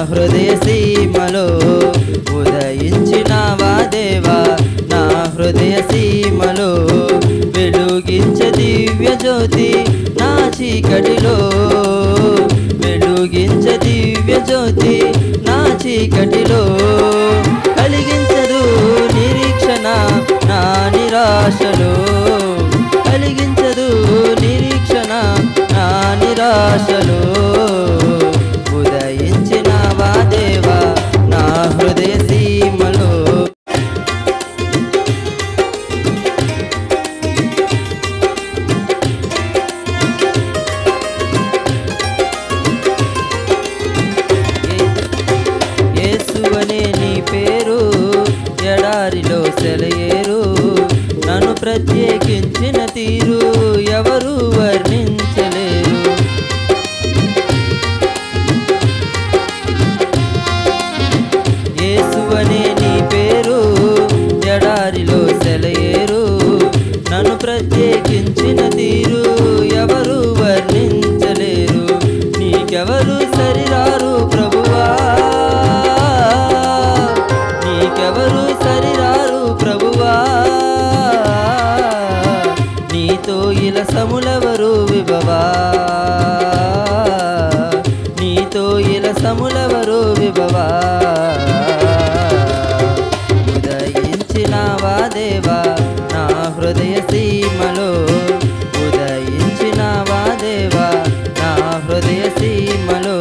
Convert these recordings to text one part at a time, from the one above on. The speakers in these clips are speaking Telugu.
హృదయ సీమలో ఉదయించినావా దేవా నా హృదయ సీమలో వెలుగించే దివ్య జ్యోతి నా చీకటిలో వెలుగించే దివ్య జ్యోతి నా చీకటిలో కలిగించదు నిరీక్షణ నా నిరాశలో కలిగించదు నిరీక్షణ నా నిరాశలో ఉదయించినావా దేవా నా హృదయ సీమలో యేసువనే నీ పేరు ఎడారిలో సెలయేరు నన్ను ప్రత్యేకించిన తీరు ఎవరు వర్ణించలేరు యేసువనే నీ పేరు ఎడారిలో సెలయేరు నన్ను ప్రత్యేకించిన తీరు ఎవరు వర్ణించలేరు నీకెవరు సరిరారు ప్రభువా నీకెవరు సరిరారు ప్రభువా నీతో ఇలసములెవరు విభవా నీతో ఇలసములెవరు విభవా ఉదయించినావా దేవా నా హృదయ సీమలో ఉదయించినావా దేవా నా హృదయ సీమలో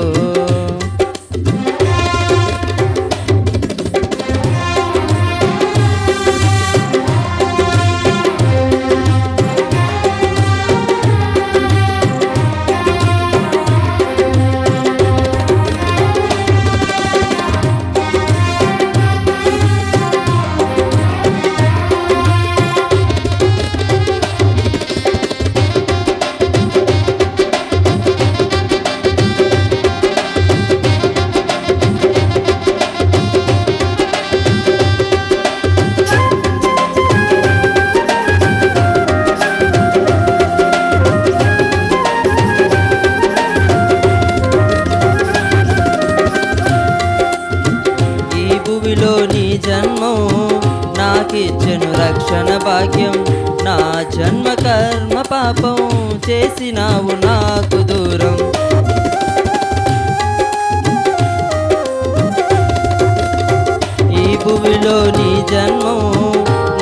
భూమిలో నీ జన్మం నాకిచ్చెను రక్షణ భాగ్యం నా జన్మ కర్మ పాపం చేసినావు నాకు దూరం ఈ భూమిలో నీ జన్మం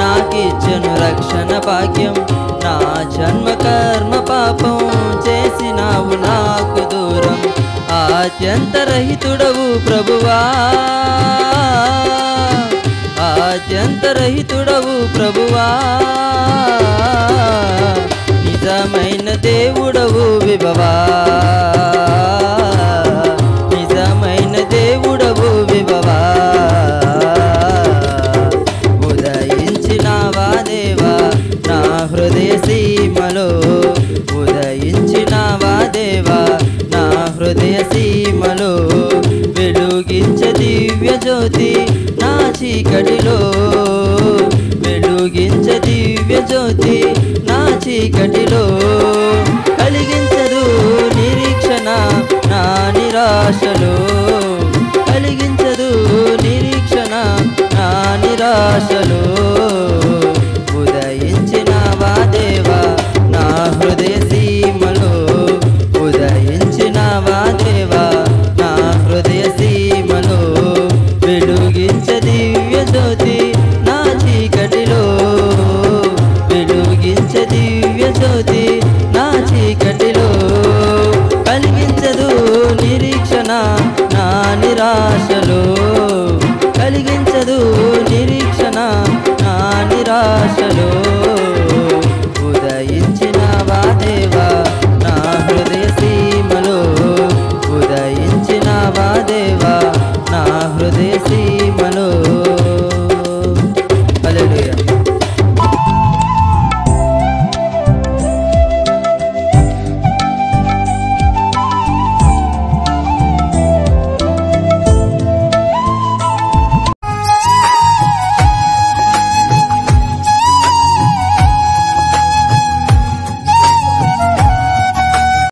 నాకిచ్చెను రక్షణ భాగ్యం నా జన్మ కర్మ పాపం చేసినావు నాకు దూరం ఆద్యంతరహితుడవు ప్రభువా ఆద్యంతరహితుడవు ప్రభువా నిజమైన దేవుడవు విభవా నిజమైన దేవుడవు విభవా ఉదయించినావా దేవా నా హృదయ సీమలో ఉదయించినావా దేవా నా హృదయ సీమలో వెలుగించే దివ్య జ్యోతి నా చీకటిలో వెలుగించే దివ్య జ్యోతి నా చీకటిలో కలిగించదు నిరీక్షణ నా నిరాశలో కలిగించదు నిరీక్షణ నా నిరాశలో ఉదయించినావా దేవా నా హృదయ సీమలో ఉదయించినావా దేవా నా హృదయ సీమలో వెలుగించే దివ్య జ్యోతి నా చీకటిలో వెలుగించే దివ్య జ్యోతి నా చీకటిలో కలిగించదు నిరీక్షణ నా నిరాశలో కలిగించదు నిరీక్షణ నా నిరాశలో ఉదయించినావా దేవా నా హృదయ సీమలో ఉదయించినావా దేవా నా హృదయ సీమ